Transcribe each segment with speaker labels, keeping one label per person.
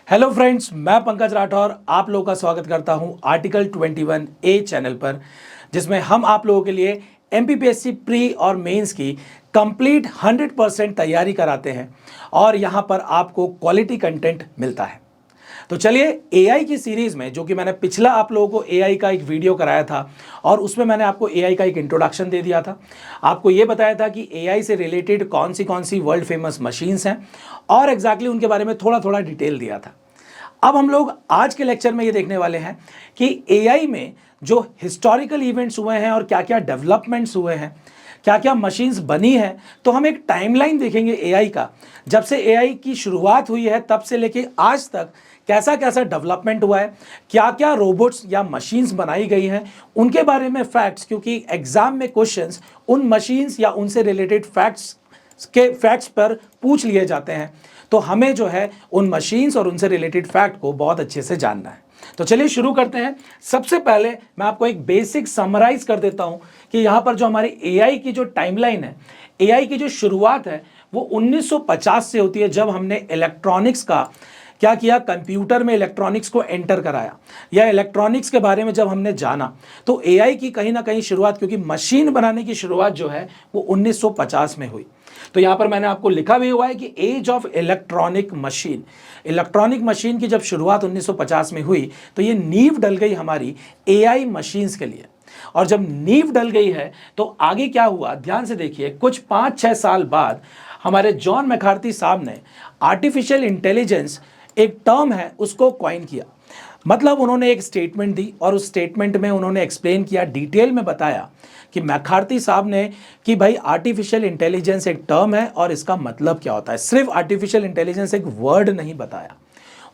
Speaker 1: Hello friends, मैं पंकज राठौर आप लोगों का स्वागत करता हूं आर्टिकल 21A चैनल पर, जिसमें हम आप लोगों के लिए एमपीपीएससी प्री और मेंस की कंप्लीट 100% तैयारी कराते हैं और यहां पर आपको क्वालिटी कंटेंट मिलता है। तो चलिए, एआई की सीरीज में, जो कि मैंने पिछला आप लोगों को एआई का एक वीडियो कराया था और उसमें मैंने आपको एआई का एक इंट्रोडक्शन दे दिया था। आपको ये बताया था कि एआई से रिलेटेड कौन सी वर्ल्ड फेमस मशीन्स हैं और एग्जैक्टली उनके बारे में थोड़ा थोड़ा डिटेल दिया था। अब हम लोग आज के लेक्चर में ये देखने वाले हैं कि एआई में जो हिस्टोरिकल इवेंट्स हुए हैं और क्या क्या डेवलपमेंट्स हुए हैं, क्या क्या मशीन्स बनी हैं। तो हम एक टाइमलाइन देखेंगे एआई का, जब से एआई की शुरुआत हुई है तब से लेके आज तक कैसा कैसा डेवलपमेंट हुआ है, क्या क्या रोबोट्स या मशीन्स बनाई गई हैं, उनके बारे में फैक्ट्स, क्योंकि एग्जाम में क्वेश्चंस उन मशीन्स या उनसे रिलेटेड फैक्ट्स पर पूछ लिए जाते हैं। तो हमें जो है उन मशीन्स और उनसे रिलेटेड फैक्ट को बहुत अच्छे से जानना है। तो चलिए शुरू करते हैं। सबसे पहले मैं आपको एक बेसिक समराइज कर देता हूं कि यहां पर जो हमारी एआई की जो टाइमलाइन है, एआई की जो शुरुआत है वो 1950 से होती है, जब हमने इलेक्ट्रॉनिक्स का क्या किया, कंप्यूटर में इलेक्ट्रॉनिक्स को एंटर कराया या इलेक्ट्रॉनिक्स के बारे में जब हमने जाना। तो एआई की कहीं ना कहीं शुरुआत, क्योंकि मशीन बनाने की शुरुआत जो है वो 1950 में हुई। तो यहां पर मैंने आपको लिखा भी हुआ है कि age of electronic machine, electronic machine की जब शुरुआत 1950 में हुई तो ये नींव डल गई हमारी एआई मशीन्स के लिए। और जब नींव डल गई है तो आगे क्या हुआ, ध्यान से देखिए। कुछ 5-6 साल बाद हमारे जॉन मैकार्थी साहब ने आर्टिफिशियल इंटेलिजेंस, एक टर्म है, उसको कॉइन किया। मतलब उन्होंने एक स्टेटमेंट दी और उस स्टेटमेंट में उन्होंने एक्सप्लेन किया, डिटेल में बताया कि मैकार्थी साहब ने कि भाई आर्टिफिशियल इंटेलिजेंस एक टर्म है और इसका मतलब क्या होता है। सिर्फ आर्टिफिशियल इंटेलिजेंस एक वर्ड नहीं बताया,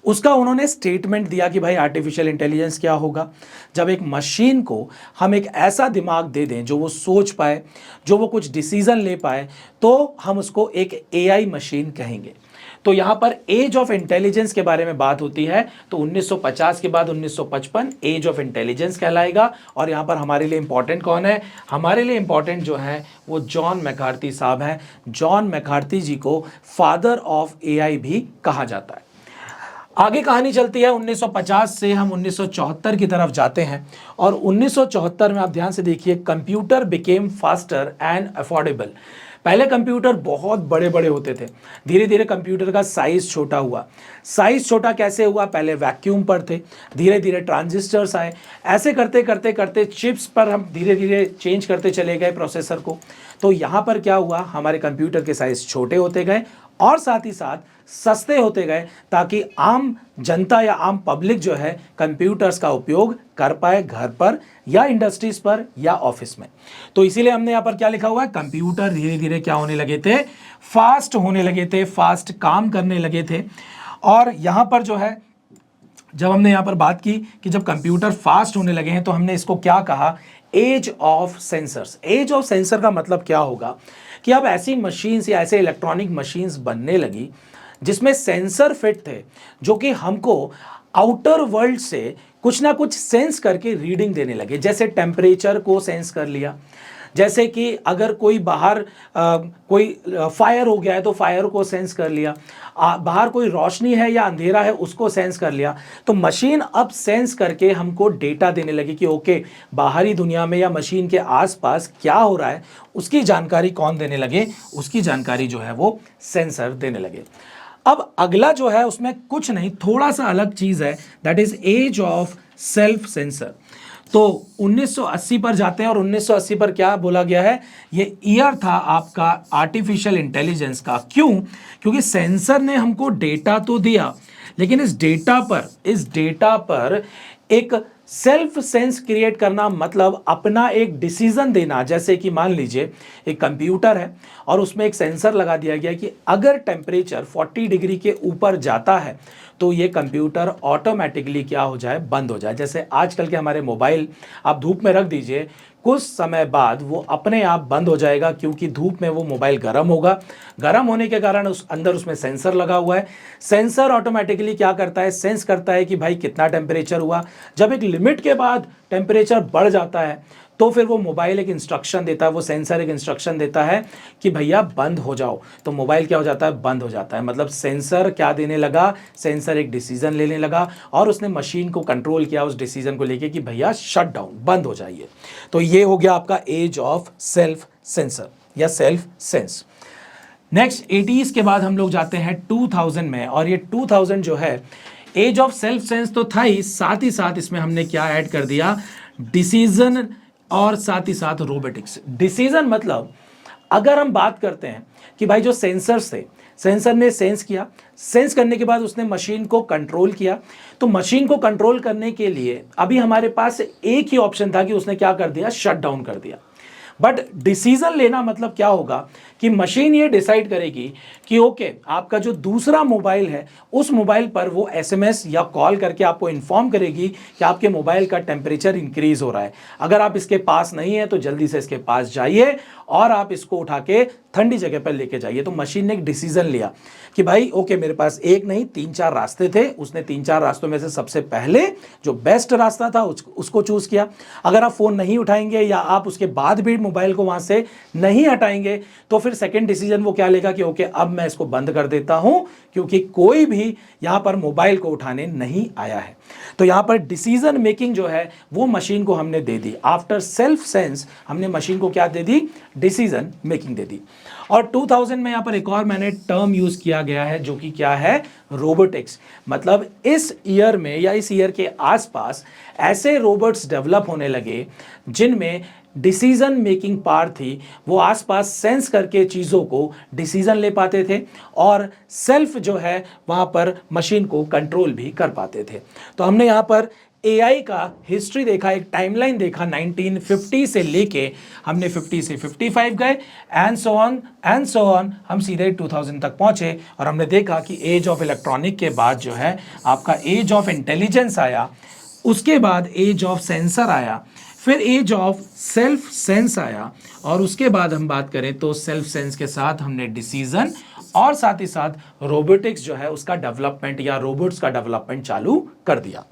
Speaker 1: उसका उन्होंने स्टेटमेंट दिया कि भाई आर्टिफिशियल इंटेलिजेंस क्या होगा। जब एक मशीन को हम एक ऐसा दिमाग दे दें जो वो सोच पाए, जो वो कुछ डिसीजन ले पाए, तो हम उसको एक एआई मशीन कहेंगे। तो यहां पर एज ऑफ इंटेलिजेंस के बारे में बात होती है। तो 1950 के बाद 1955 एज ऑफ इंटेलिजेंस कहलाएगा। और यहां पर हमारे लिए इंपॉर्टेंट कौन है, हमारे लिए इंपॉर्टेंट जो है वो जॉन मैकार्थी साहब हैं। जॉन मैकार्थी जी को फादर ऑफ एआई भी कहा जाता है। आगे कहानी चलती है, 1950 से हम 1974 की तरफ जाते हैं और 1974 में आप ध्यान से देखिए, computer became faster and affordable. पहले कंप्यूटर बहुत बड़े बड़े होते थे, धीरे धीरे कंप्यूटर का साइज छोटा हुआ। साइज छोटा कैसे हुआ, पहले वैक्यूम पर थे, धीरे धीरे ट्रांजिस्टर्स आए, ऐसे करते करते करते चिप्स पर हम धीरे धीरे चेंज करते चले गए प्रोसेसर को। तो यहाँ पर क्या हुआ, हमारे कंप्यूटर के साइज छोटे होते गए और साथ ही साथ सस्ते होते गए, ताकि आम जनता या आम पब्लिक जो है कंप्यूटर्स का उपयोग कर पाए घर पर या इंडस्ट्रीज पर या ऑफिस में। तो इसीलिए हमने यहाँ पर क्या लिखा हुआ है, कंप्यूटर धीरे धीरे क्या होने लगे थे, फास्ट होने लगे थे, फास्ट काम करने लगे थे। और यहाँ पर जो है, जब हमने यहाँ पर बात की कि जब कंप्यूटर फास्ट होने लगे हैं तो हमने इसको क्या कहा, age of sensors. Age of sensor का मतलब क्या होगा कि अब ऐसी मशीन्स या ऐसे इलेक्ट्रॉनिक मशीन्स बनने लगी जिसमें सेंसर फिट थे, जो कि हमको आउटर वर्ल्ड से कुछ ना कुछ सेंस करके रीडिंग देने लगे। जैसे टेम्परेचर को सेंस कर लिया, जैसे कि अगर कोई बाहर कोई फायर हो गया है तो फायर को सेंस कर लिया, बाहर कोई रोशनी है या अंधेरा है उसको सेंस कर लिया। तो मशीन अब सेंस करके हमको डेटा देने लगी कि ओके, बाहरी दुनिया में या मशीन के आसपास क्या हो रहा है, उसकी जानकारी कौन देने लगे, उसकी जानकारी जो है वो सेंसर देने लगे। अब अगला जो है उसमें कुछ नहीं, थोड़ा सा अलग चीज है, that is age of self sensor. तो 1980 पर जाते हैं और 1980 पर क्या बोला गया है, ये ईयर था आपका आर्टिफिशियल इंटेलिजेंस का। क्यों, क्योंकि सेंसर ने हमको डेटा तो दिया, लेकिन इस डेटा पर एक सेल्फ सेंस क्रिएट करना, मतलब अपना एक डिसीजन देना। जैसे कि मान लीजिए एक कंप्यूटर है और उसमें एक सेंसर लगा दिया गया कि अगर टेम्परेचर 40 डिग्री के ऊपर जाता है तो ये कंप्यूटर ऑटोमेटिकली क्या हो जाए, बंद हो जाए। जैसे आजकल के हमारे मोबाइल आप धूप में रख दीजिए, कुछ समय बाद वो अपने आप बंद हो जाएगा, क्योंकि धूप में वो मोबाइल गर्म होगा। गर्म होने के कारण उसमें सेंसर लगा हुआ है। सेंसर ऑटोमेटिकली क्या करता है, सेंस करता है कि भाई कितना टेम्परेचर हुआ। जब एक लिमिट के बाद टेम्परेचर बढ़ जाता है तो फिर वो मोबाइल एक इंस्ट्रक्शन देता है, वो सेंसर एक इंस्ट्रक्शन देता है कि भैया बंद हो जाओ, तो मोबाइल क्या हो जाता है, बंद हो जाता है। मतलब सेंसर क्या देने लगा, सेंसर एक डिसीजन लेने लगा और उसने मशीन को कंट्रोल किया उस डिसीजन को लेके कि भैया शट डाउन, बंद हो जाइए। तो ये हो गया आपका एज ऑफ सेल्फ सेंसर या सेल्फ सेंस। नेक्स्ट 80s के बाद हम लोग जाते हैं 2000 में, और ये 2000 जो है एज ऑफ सेल्फ सेंस तो था ही, साथ इसमें हमने क्या ऐड कर दिया, डिसीजन और साथ ही साथ रोबोटिक्स। डिसीजन मतलब अगर हम बात करते हैं कि भाई जो सेंसर्स थे, सेंसर ने सेंस किया, सेंस करने के बाद उसने मशीन को कंट्रोल किया, तो मशीन को कंट्रोल करने के लिए अभी हमारे पास एक ही ऑप्शन था कि उसने क्या कर दिया, शट डाउन कर दिया। बट डिसीजन लेना मतलब क्या होगा कि मशीन ये डिसाइड करेगी कि ओके आपका जो दूसरा मोबाइल है उस मोबाइल पर वो एसएमएस या कॉल करके आपको इन्फॉर्म करेगी कि आपके मोबाइल का टेम्परेचर इंक्रीज हो रहा है। अगर आप इसके पास नहीं है तो जल्दी से इसके पास जाइए और आप इसको उठा के ठंडी जगह पर लेके जाइए। तो मशीन ने एक डिसीजन लिया कि भाई ओके मेरे पास एक नहीं 3-4 रास्ते थे, उसने 3-4 रास्तों में से सबसे पहले जो बेस्ट रास्ता था उसको चूज किया। अगर आप फोन नहीं उठाएंगे या आप उसके बाद भी मोबाइल को वहां से नहीं हटाएंगे तो फिर सेकंड डिसीजन वो क्या लेगा कि ओके अब मैं इसको बंद कर देता हूं क्योंकि कोई भी यहां पर मोबाइल को उठाने नहीं आया है। तो यहां पर डिसीजन मेकिंग जो है वो मशीन को हमने दे दी। आफ्टर सेल्फ सेंस हमने मशीन को क्या दे दी, डिसीजन मेकिंग दे दी। और 2000 में यहां पर एक और मैंने टर्म यूज किया गया है जो कि क्या है, रोबोटिक्स। मतलब इस ईयर में या इस ईयर के आसपास ऐसे रोबोट्स डेवलप होने लगे जिनमें डिसीजन मेकिंग पार्ट थी, वो आसपास सेंस करके चीज़ों को डिसीजन ले पाते थे और सेल्फ जो है वहाँ पर मशीन को कंट्रोल भी कर पाते थे। तो हमने यहाँ पर एआई का हिस्ट्री देखा, एक टाइमलाइन देखा 1950 से लेके हमने 50 से 55 गए एंड सो ऑन हम सीधे 2000 तक पहुँचे और हमने देखा कि एज ऑफ इलेक्ट्रॉनिक के बाद जो है आपका एज ऑफ इंटेलिजेंस आया, उसके बाद एज ऑफ सेंसर आया, फिर एज ऑफ सेल्फ सेंस आया और उसके बाद हम बात करें तो सेल्फ सेंस के साथ हमने डिसीजन और साथ ही साथ रोबोटिक्स जो है उसका डेवलपमेंट या रोबोट्स का डेवलपमेंट चालू कर दिया।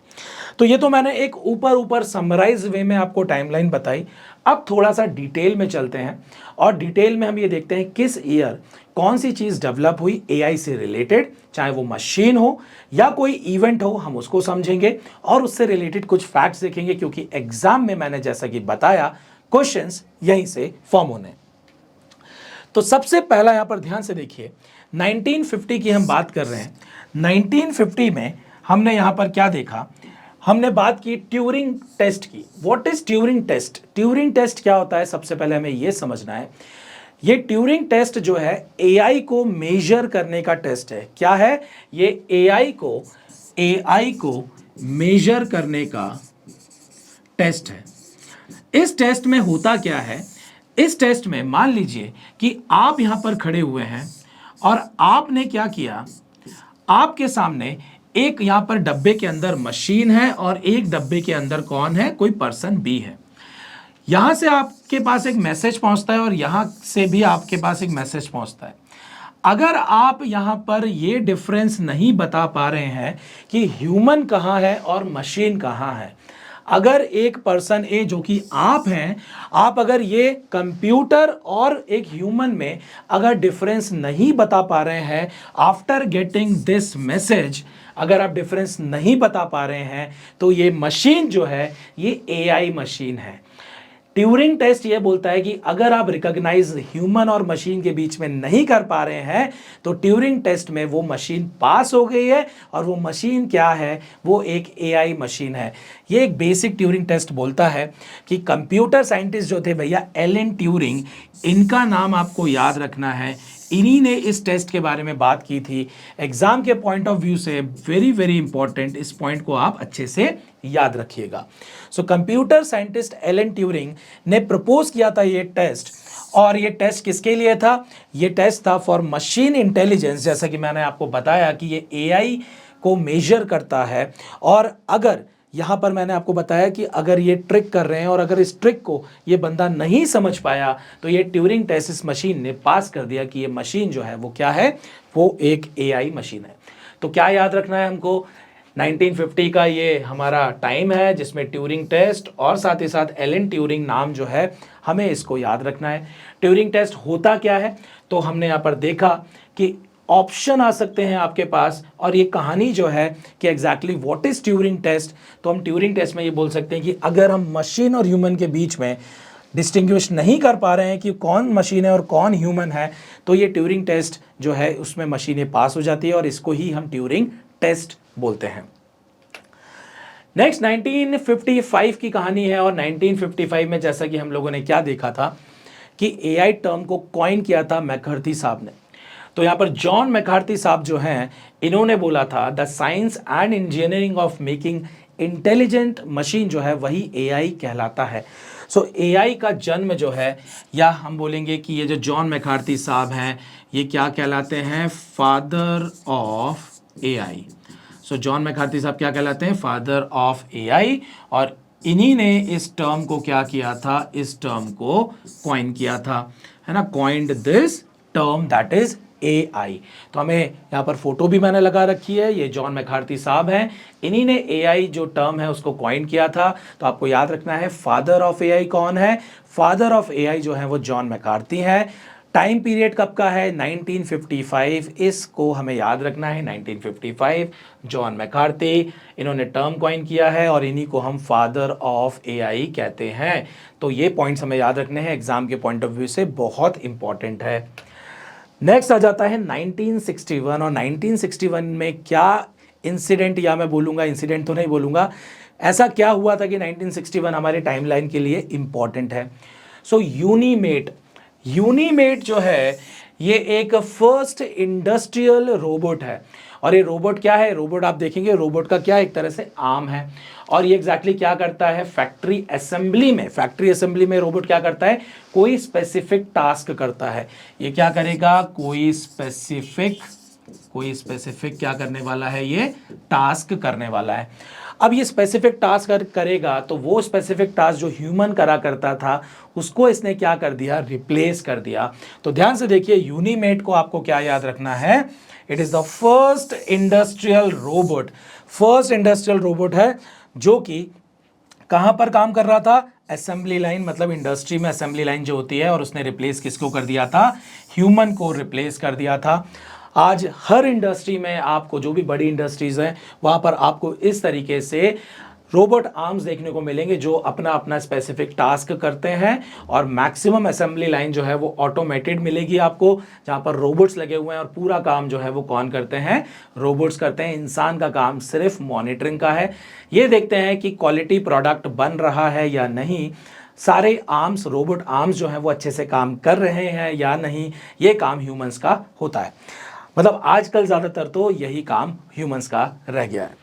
Speaker 1: तो ये तो मैंने एक ऊपर समराइज वे में आपको टाइमलाइन बताई। अब थोड़ा सा डिटेल में चलते हैं और डिटेल में हम ये देखते हैं किस ईयर कौन सी चीज़ डेवलप हुई एआई से रिलेटेड, चाहे वो मशीन हो या कोई इवेंट हो, हम उसको समझेंगे और उससे रिलेटेड कुछ फैक्ट्स देखेंगे क्योंकि एग्जाम में मैंने जैसा कि बताया क्वेश्चंस यहीं से फॉर्म होने। तो सबसे पहला यहां पर ध्यान से देखिए 1950 की हम बात कर रहे हैं। 1950 में हमने यहां पर क्या देखा, हमने बात की ट्यूरिंग टेस्ट की। What is Turing test? Turing test क्या होता है, सबसे पहले हमें यह समझना है। ये ट्यूरिंग टेस्ट जो है एआई को मेजर करने का टेस्ट है। क्या है ये? एआई को मेजर करने का टेस्ट है। इस टेस्ट में होता क्या है, इस टेस्ट में मान लीजिए कि आप यहां पर खड़े हुए हैं और आपने क्या किया, आपके सामने एक यहां पर डब्बे के अंदर मशीन है और एक डब्बे के अंदर कौन है, कोई पर्सन बी है। यहां से आपके पास एक मैसेज पहुंचता है और यहां से भी आपके पास एक मैसेज पहुंचता है। अगर आप यहां पर ये डिफरेंस नहीं बता पा रहे हैं कि ह्यूमन कहां है और मशीन कहां है, अगर एक पर्सन ए जो कि आप हैं, आप अगर ये कंप्यूटर और एक ह्यूमन में अगर डिफरेंस नहीं बता पा रहे हैं आफ्टर गेटिंग दिस मैसेज, अगर आप डिफरेंस नहीं बता पा रहे हैं तो ये मशीन जो है ये एआई मशीन है। ट्यूरिंग टेस्ट ये बोलता है कि अगर आप रिकॉग्नाइज ह्यूमन और मशीन के बीच में नहीं कर पा रहे हैं तो ट्यूरिंग टेस्ट में वो मशीन पास हो गई है और वो मशीन क्या है, वो एक एआई मशीन है। ये एक बेसिक ट्यूरिंग टेस्ट बोलता है कि कंप्यूटर साइंटिस्ट जो थे भैया एलन ट्यूरिंग, इनका नाम आपको याद रखना है। इन्हीं ने इस टेस्ट के बारे में बात की थी। एग्जाम के पॉइंट ऑफ व्यू से वेरी इंपॉर्टेंट, इस पॉइंट को आप अच्छे से याद रखिएगा। So computer scientist Alan Turing ने प्रपोज किया था ये टेस्ट, और ये टेस्ट किसके लिए था? ये टेस्ट था फॉर मशीन इंटेलिजेंस। जैसा कि मैंने आपको बताया कि ये एआई को मेजर करता है, और अगर यहाँ पर मैंने आपको बताया कि अगर ये ट्रिक कर रहे हैं और अगर इस ट्रिक को ये बंदा नहीं समझ पाया तो ये ट्यूरिंग टेस्ट इस मशीन ने पास कर दिया कि ये मशीन जो है वो क्या है, वो एक एआई मशीन है। तो क्या याद रखना है हमको? 1950 का ये हमारा टाइम है जिसमें ट्यूरिंग टेस्ट और साथ ही साथ एलन ट्यूरिंग नाम जो है हमें इसको याद रखना है। ट्यूरिंग टेस्ट होता क्या है, तो हमने यहाँ पर देखा कि ऑप्शन आ सकते हैं आपके पास, और ये कहानी जो है कि exactly what is Turing test. तो हम ट्यूरिंग टेस्ट में ये बोल सकते हैं कि अगर हम मशीन और ह्यूमन के बीच में डिस्टिंग्विश नहीं कर पा रहे हैं कि कौन मशीन है और कौन ह्यूमन है, तो ये ट्यूरिंग टेस्ट जो है उसमें मशीनें पास हो जाती है और इसको ही हम ट्यूरिंग टेस्ट बोलते हैं। नेक्स्ट 1955 की कहानी है, और 1955 में जैसा कि हम लोगों ने क्या देखा था कि एआई टर्म को कॉइन किया था मैकार्थी साहब ने। तो यहाँ पर जॉन मैकार्थी साहब जो हैं, इन्होंने बोला था the science and engineering of making intelligent machine जो है वही एआई कहलाता है। सो एआई का जन्म जो है, या हम बोलेंगे कि ये जो जॉन मैकार्थी साहब हैं ये क्या कहलाते हैं, father of AI. So John McCarthy साहब क्या कहलाते हैं, फादर ऑफ एआई, और इन्हीं ने इस टर्म को क्या किया था, इस टर्म को कॉइन किया था, है ना, coined this term that is AI. तो हमें यहाँ पर फोटो भी मैंने लगा रखी है, ये जॉन मैकार्थी साहब हैं, इन्हीं ने एआई जो टर्म है उसको कॉइन किया था। तो आपको याद रखना है फादर ऑफ एआई कौन है, फादर ऑफ एआई जो है वो जॉन मैकार्थी है। टाइम पीरियड कब का है, 1955, इसको हमें याद रखना है, 1955 जॉन मैकार्थी, इन्होंने टर्म कॉइन किया है और इन्हीं को हम फादर ऑफ एआई कहते हैं। तो ये पॉइंट्स हमें याद रखने हैं, एग्जाम के पॉइंट ऑफ व्यू से बहुत इंपॉर्टेंट है। नेक्स्ट आ जाता है 1961, और 1961 में क्या इंसिडेंट, या मैं बोलूँगा इंसिडेंट तो नहीं बोलूँगा, ऐसा क्या हुआ था कि 1961 हमारे टाइमलाइन के लिए इंपॉर्टेंट है। सो यूनीमेट जो है ये एक फर्स्ट इंडस्ट्रियल रोबोट है, और ये रोबोट क्या है, रोबोट आप देखेंगे रोबोट का क्या एक तरह से आर्म है, और ये एग्जैक्टली क्या करता है, फैक्ट्री असेंबली में रोबोट क्या करता है, कोई स्पेसिफिक टास्क करता है। ये क्या करेगा, कोई स्पेसिफिक क्या करने वाला है, ये टास्क करने वाला है। अब ये स्पेसिफिक टास्क करेगा, तो वो स्पेसिफिक टास्क जो ह्यूमन करा करता था उसको इसने क्या कर दिया, रिप्लेस कर दिया। तो ध्यान से देखिए, यूनीमेट को आपको क्या याद रखना है, it is the first industrial robot है जो कि कहां पर काम कर रहा था, असेंबली लाइन, मतलब इंडस्ट्री में असेंबली लाइन जो होती है, और उसने रिप्लेस किसको कर दिया था, ह्यूमन को रिप्लेस कर दिया था। आज हर इंडस्ट्री में आपको, जो भी बड़ी इंडस्ट्रीज हैं वहां पर आपको इस तरीके से रोबोट आर्म्स देखने को मिलेंगे जो अपना अपना स्पेसिफिक टास्क करते हैं, और मैक्सिमम असेंबली लाइन जो है वो ऑटोमेटेड मिलेगी आपको, जहां पर रोबोट्स लगे हुए हैं, और पूरा काम जो है वो कौन करते हैं, रोबोट्स करते हैं। इंसान का काम सिर्फ मॉनिटरिंग का है, ये देखते हैं कि क्वालिटी प्रोडक्ट बन रहा है या नहीं, सारे आर्म्स, रोबोट आर्म्स जो हैं वो अच्छे से काम कर रहे हैं या नहीं, ये काम ह्यूमंस का होता है। मतलब आजकल ज़्यादातर तो यही काम ह्यूमंस का रह गया है।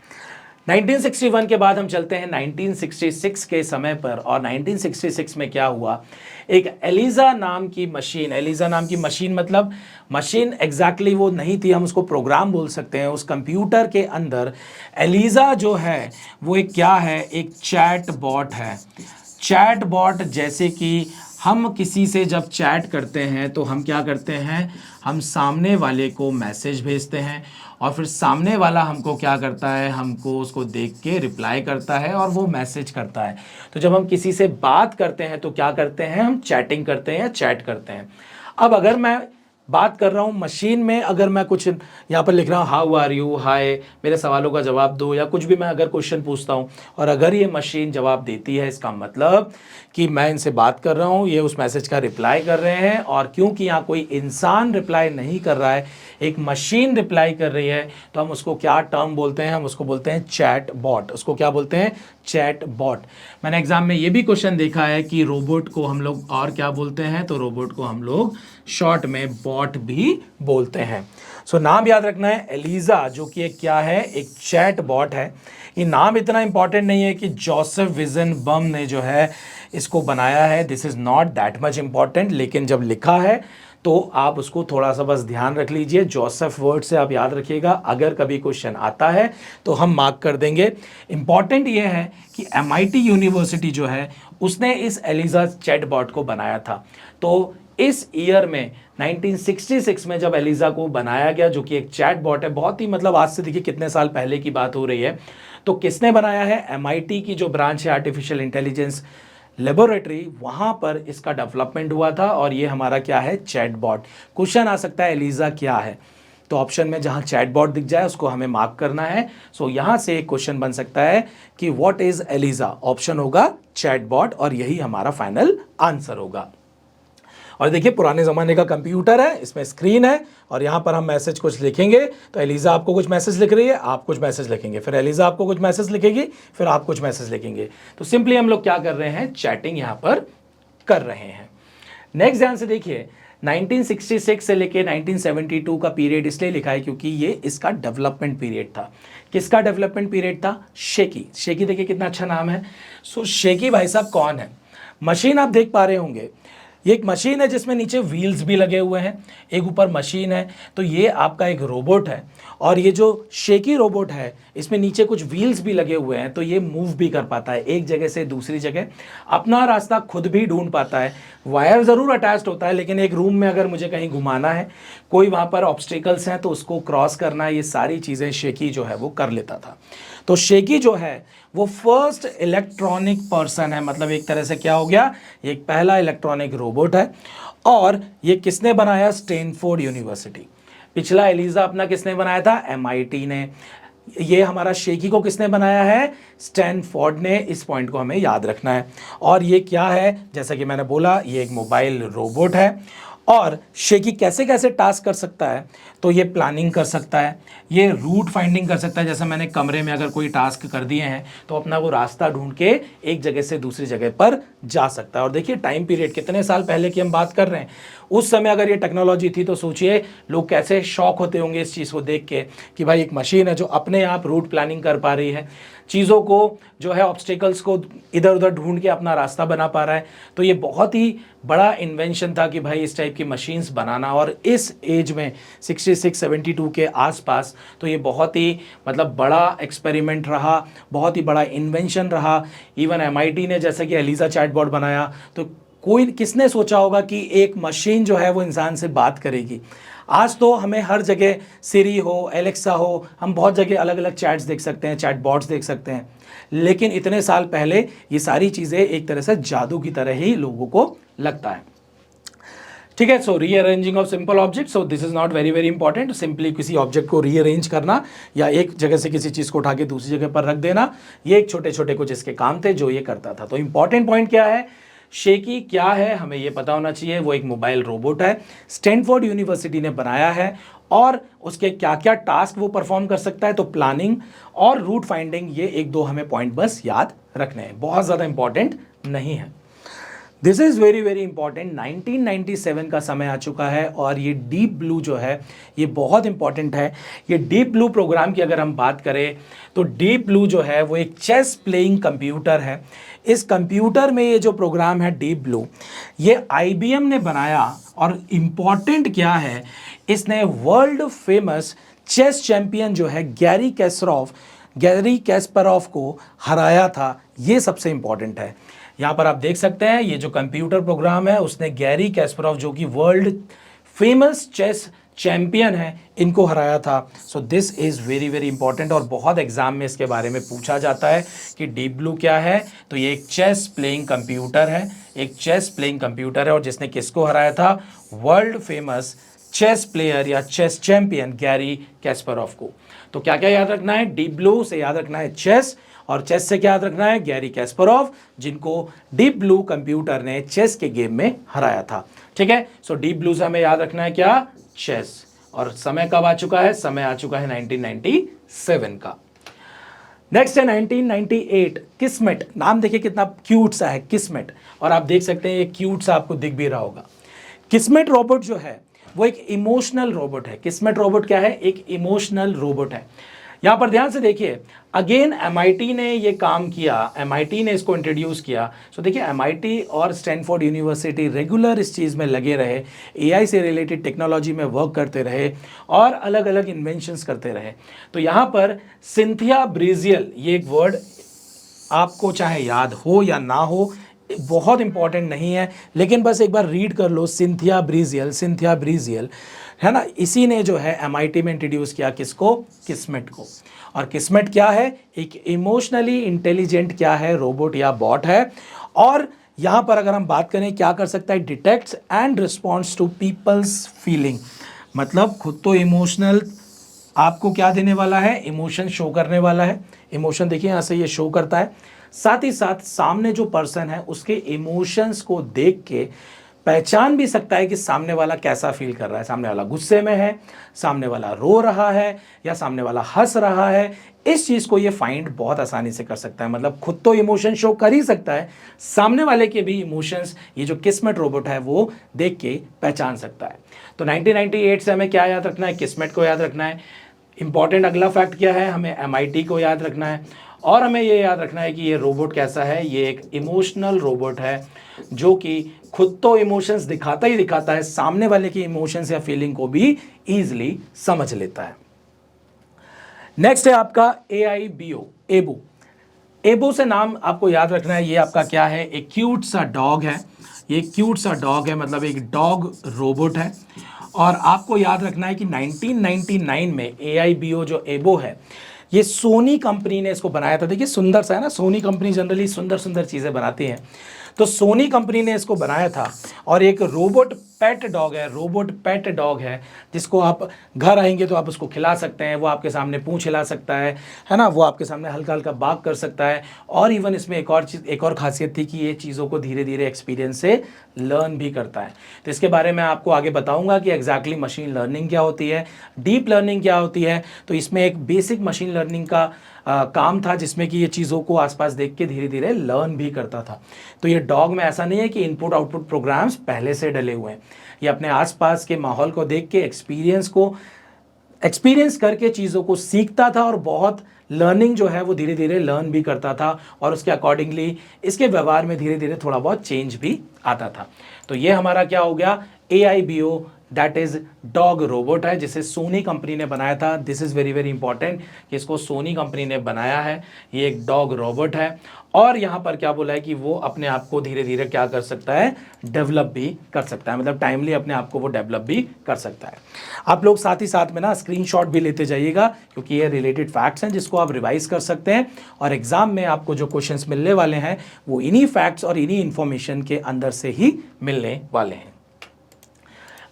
Speaker 1: 1961 के बाद हम चलते हैं 1966 के समय पर, और 1966 में क्या हुआ, एक एलिजा नाम की मशीन, मतलब मशीन एग्जैक्टली वो नहीं थी, हम उसको प्रोग्राम बोल सकते हैं। उस कंप्यूटर के अंदर एलिजा जो है वो एक क्या है, एक चैट बॉट है। चैट बॉट, जैसे कि हम किसी से जब चैट करते हैं तो हम क्या करते हैं, हम सामने वाले को मैसेज भेजते हैं, और फिर सामने वाला हमको क्या करता है, हमको उसको देख के रिप्लाई करता है और वो मैसेज करता है। तो जब हम किसी से बात करते हैं तो क्या करते हैं, हम चैटिंग करते हैं या चैट करते हैं। अब अगर मैं बात कर रहा हूँ मशीन में, अगर मैं कुछ यहाँ पर लिख रहा हूँ हाउ आर यू, हाय, मेरे सवालों का जवाब दो, या कुछ भी मैं अगर क्वेश्चन पूछता हूँ और अगर ये मशीन जवाब देती है, इसका मतलब कि मैं इनसे बात कर रहा हूँ, ये उस मैसेज का रिप्लाई कर रहे हैं। और क्योंकि यहाँ कोई इंसान रिप्लाई नहीं कर रहा है, एक मशीन रिप्लाई कर रही है, तो हम उसको क्या टर्म बोलते हैं, हम उसको बोलते हैं चैट बॉट। उसको क्या बोलते हैं, चैट बॉट। मैंने एग्जाम में ये भी क्वेश्चन देखा है कि रोबोट को हम लोग और क्या बोलते हैं, तो रोबोट को हम लोग शॉर्ट में बॉट भी बोलते हैं। सो नाम याद रखना है, एलिजा, जो कि एक क्या है, एक चैट बॉट है। ये नाम इतना इंपॉर्टेंट नहीं है कि जोसेफ विजनबम ने जो है इसको बनाया है, this is not that much important, लेकिन जब लिखा है तो आप उसको थोड़ा सा बस ध्यान रख लीजिए। जोसेफ वर्ड से आप याद रखिएगा, अगर कभी क्वेश्चन आता है तो हम मार्क कर देंगे। इंपॉर्टेंट ये है कि MIT यूनिवर्सिटी जो है उसने इस एलिजा चैटबॉट को बनाया था। तो इस ईयर में 1966 में जब एलिजा को बनाया गया, जो कि एक चैट बॉट है, बहुत ही मतलब आज से देखिए कितने साल पहले की बात हो रही है, तो किसने बनाया है? MIT की जो ब्रांच है आर्टिफिशियल इंटेलिजेंस लेबोरेटरी, वहां पर इसका डेवलपमेंट हुआ था और ये हमारा क्या है? Chat bot. क्वेश्चन आ सकता है एलिजा क्या है, तो ऑप्शन में जहां चैट बॉट दिख जाए उसको हमें मार्क करना है। सो यहां से एक क्वेश्चन बन सकता है कि व्हाट इज एलिजा, ऑप्शन होगा चैट बॉट और यही हमारा फाइनल आंसर होगा। और देखिए पुराने ज़माने का कंप्यूटर है, इसमें स्क्रीन है और यहाँ पर हम मैसेज कुछ लिखेंगे, तो एलिजा आपको कुछ मैसेज लिख रही है, आप कुछ मैसेज लिखेंगे, फिर एलिजा आपको कुछ मैसेज लिखेगी, फिर आप कुछ मैसेज लिखेंगे। तो सिंपली हम लोग क्या कर रहे हैं? चैटिंग यहाँ पर कर रहे हैं। नेक्स्ट ध्यान से देखिए, 1966 से लेके 1972 का पीरियड इसलिए लिखा है क्योंकि ये इसका डेवलपमेंट पीरियड था। किसका डेवलपमेंट पीरियड था? शेकी। शेकी देखिए कितना अच्छा नाम है। सो शेकी भाई साहब कौन है? मशीन आप देख पा रहे होंगे, ये एक मशीन है जिसमें नीचे व्हील्स भी लगे हुए हैं, एक ऊपर मशीन है, तो ये आपका एक रोबोट है। और ये जो शेकी रोबोट है इसमें नीचे कुछ व्हील्स भी लगे हुए हैं, तो ये मूव भी कर पाता है एक जगह से दूसरी जगह, अपना रास्ता खुद भी ढूंढ पाता है। वायर ज़रूर अटैच्ड होता है, लेकिन एक रूम में अगर मुझे कहीं घुमाना है, कोई वहाँ पर ऑब्स्टिकल्स हैं तो उसको क्रॉस करना है, ये सारी चीज़ें शेकी जो है वो कर लेता था। तो शेकी जो है वो फर्स्ट इलेक्ट्रॉनिक पर्सन है, मतलब एक तरह से क्या हो गया? ये एक पहला इलेक्ट्रॉनिक रोबोट है। और ये किसने बनाया? Stanford university. पिछला एलिजा अपना किसने बनाया था? MIT ने। ये हमारा शेकी को किसने बनाया है? स्टैनफोर्ड ने। इस पॉइंट को हमें याद रखना है। और ये क्या है? जैसा कि मैंने बोला, ये एक मोबाइल रोबोट है। और शेकी कैसे कैसे टास्क कर सकता है? तो ये प्लानिंग कर सकता है, ये रूट फाइंडिंग कर सकता है, जैसे मैंने कमरे में अगर कोई टास्क कर दिए हैं तो अपना वो रास्ता ढूंढ के एक जगह से दूसरी जगह पर जा सकता है। और देखिए टाइम पीरियड कितने साल पहले की हम बात कर रहे हैं, उस समय अगर ये टेक्नोलॉजी थी तो सोचिए लोग कैसे शॉक होते होंगे इस चीज़ को देख के कि भाई एक मशीन है जो अपने आप रूट प्लानिंग कर पा रही है, चीज़ों को जो है ऑब्स्टिकल्स को इधर उधर ढूंढ के अपना रास्ता बना पा रहा है। तो ये बहुत ही बड़ा इन्वेंशन था कि भाई इस टाइप की मशीन्स बनाना, और इस एज में 66-72 के आसपास तो ये बहुत ही मतलब बड़ा एक्सपेरिमेंट रहा, बहुत ही बड़ा इन्वेंशन रहा। इवन MIT ने जैसे कि एलिजा चैटबॉट बनाया, तो कोई किसने सोचा होगा कि एक मशीन जो है वो इंसान से बात करेगी। आज तो हमें हर जगह सिरी हो, एलेक्सा हो, हम बहुत जगह अलग अलग चैट्स देख सकते हैं, चैट बॉट्स देख सकते हैं, लेकिन इतने साल पहले ये सारी चीज़ें एक तरह से जादू की तरह ही लोगों को लगता है। ठीक है, so rearranging of simple object, so this is not very very important. Simply किसी ऑब्जेक्ट को रीअरेंज करना या एक जगह से किसी चीज़ को उठा के दूसरी जगह पर रख देना, ये एक छोटे छोटे कुछ इसके काम थे जो ये करता था। तो इंपॉर्टेंट पॉइंट क्या है? शेकी क्या है हमें ये पता होना चाहिए। वो एक मोबाइल रोबोट है, स्टैनफोर्ड यूनिवर्सिटी ने बनाया है, और उसके क्या क्या टास्क वो परफॉर्म कर सकता है, तो प्लानिंग और रूट फाइंडिंग, ये एक दो हमें पॉइंट बस याद रखने हैं, बहुत ज़्यादा इंपॉर्टेंट नहीं है। This is very very important. 1997 का समय आ चुका है और ये डीप ब्लू जो है ये बहुत इंपॉर्टेंट है। ये डीप ब्लू प्रोग्राम की अगर हम बात करें तो डीप ब्लू जो है वो एक चेस प्लेइंग कंप्यूटर है। इस कंप्यूटर में ये जो प्रोग्राम है डीप ब्लू, ये IBM ने बनाया, और इम्पॉर्टेंट क्या है, इसने वर्ल्ड फेमस चेस चैंपियन जो है गैरी कैस्परोव को हराया था। ये सबसे इंपॉर्टेंट है। यहाँ पर आप देख सकते हैं ये जो कंप्यूटर प्रोग्राम है उसने गैरी कैस्परोव जो कि वर्ल्ड फेमस चेस चैंपियन है, इनको हराया था। So this is very very important, और बहुत एग्जाम में इसके बारे में पूछा जाता है कि डीप ब्लू क्या है। तो ये एक चेस प्लेइंग कंप्यूटर है, एक चेस प्लेइंग कंप्यूटर है, और जिसने किसको हराया था? वर्ल्ड फेमस चेस प्लेयर या चेस चैंपियन गैरी कैस्परोव को। तो क्या क्या याद रखना है? डीप ब्लू से याद रखना है चेस, और चेस से क्या याद रखना है? गैरी कैस्परोव, जिनको डीप ब्लू कंप्यूटर ने चेस के गेम में हराया था। ठीक है, सो डीप ब्लू से हमें याद रखना है क्या? चेस। और समय कब आ चुका है? समय आ चुका है 1997 का। नेक्स्ट है 1998, किस्मेट। नाम देखिए कितना क्यूट सा है, किस्मेट, और आप देख सकते हैं ये क्यूट सा आपको दिख भी रहा होगा। किस्मेट रोबोट जो है वो एक इमोशनल रोबोट है। किस्मेट रोबोट क्या है? एक इमोशनल रोबोट है। यहाँ पर ध्यान से देखिए, अगेन MIT ने ये काम किया, MIT ने इसको इंट्रोड्यूस किया। सो देखिए MIT और स्टैनफोर्ड यूनिवर्सिटी रेगुलर इस चीज़ में लगे रहे, AI से रिलेटेड टेक्नोलॉजी में वर्क करते रहे और अलग अलग इन्वेंशंस करते रहे। तो यहाँ पर सिंथिया ब्रेजियल, ये एक वर्ड आपको चाहे याद हो या ना हो, बहुत इंपॉर्टेंट नहीं है, लेकिन बस एक बार रीड कर लो, सिंथिया ब्रीजियल, है ना, इसी ने जो है MIT में इंट्रोड्यूस किया किसको, किस्मेट को। और किस्मेट क्या है, एक इमोशनली इंटेलिजेंट क्या है, रोबोट या बॉट है। और यहाँ पर अगर हम बात करें क्या कर सकता है, detects and response to people's feeling, मतलब खुद तो इमोशनल आपको क्या देने वाला है, इमोशन शो करने वाला है। इमोशन देखिए यहाँ से ये शो करता है, साथ ही साथ सामने जो पर्सन है उसके इमोशंस को देख के पहचान भी सकता है कि सामने वाला कैसा फील कर रहा है, सामने वाला गुस्से में है, सामने वाला रो रहा है, या सामने वाला हंस रहा है। इस चीज़ को ये फाइंड बहुत आसानी से कर सकता है, मतलब खुद तो इमोशन शो कर ही सकता है, सामने वाले के भी इमोशंस ये जो किस्मेट रोबोट है वो देख के पहचान सकता है। तो 1998 से हमें क्या याद रखना है, किस्मेट को याद रखना है। इंपॉर्टेंट अगला फैक्ट क्या है, हमें MIT को याद रखना है, और हमें ये याद रखना है कि ये रोबोट कैसा है, ये एक इमोशनल रोबोट है जो कि खुद तो इमोशंस दिखाता ही दिखाता है, सामने वाले की इमोशंस या फीलिंग को भी ईजिली समझ लेता है। नेक्स्ट है आपका AIBO, एबो। एबो से नाम आपको याद रखना है, ये आपका क्या है, एक क्यूट सा डॉग है, ये क्यूट सा डॉग है, मतलब एक डॉग रोबोट है। और आपको याद रखना है कि 1999 में AIBO जो एबो है, ये सोनी कंपनी ने इसको बनाया था। देखिए सुंदर सा है ना, सोनी कंपनी जनरली सुंदर सुंदर चीज़ें बनाती है, तो सोनी कंपनी ने इसको बनाया था। और एक रोबोट पेट डॉग है जिसको आप घर आएंगे तो आप उसको खिला सकते हैं, वो आपके सामने पूंछ हिला सकता है ना, वो आपके सामने हल्का हल्का बाग कर सकता है। और इवन इसमें एक और खासियत थी कि ये चीज़ों को धीरे धीरे एक्सपीरियंस से लर्न भी करता है। तो इसके बारे में आपको आगे बताऊंगा कि एग्जैक्टली मशीन लर्निंग क्या होती है, डीप लर्निंग क्या होती है। तो इसमें एक बेसिक मशीन लर्निंग का काम था जिसमें कि ये चीज़ों को आसपास देख के धीरे धीरे लर्न भी करता था। तो ये डॉग में ऐसा नहीं है कि इनपुट आउटपुट प्रोग्राम्स पहले से डले हुए हैं, ये अपने आसपास के माहौल को देख के एक्सपीरियंस करके चीज़ों को सीखता था, और बहुत लर्निंग जो है वो धीरे धीरे लर्न भी करता था, और उसके अकॉर्डिंगली इसके व्यवहार में धीरे धीरे थोड़ा बहुत चेंज भी आता था। तो ये हमारा क्या हो गया, AIBO, that is dog robot है, जिसे सोनी कंपनी ने बनाया था। This is very very important कि इसको सोनी कंपनी ने बनाया है, ये एक डॉग रोबोट है। और यहाँ पर क्या बोला है कि वो अपने आप को धीरे धीरे क्या कर सकता है, डेवलप भी कर सकता है, मतलब टाइमली अपने आप को वो डेवलप भी कर सकता है। आप लोग साथ ही साथ में ना स्क्रीनशॉट भी लेते जाइएगा, क्योंकि ये रिलेटेड फैक्ट्स हैं जिसको आप रिवाइज कर सकते हैं, और एग्जाम में आपको जो क्वेश्चंस मिलने वाले हैं वो इन्हीं फैक्ट्स और इन्हीं इंफॉर्मेशन के अंदर से ही मिलने वाले हैं।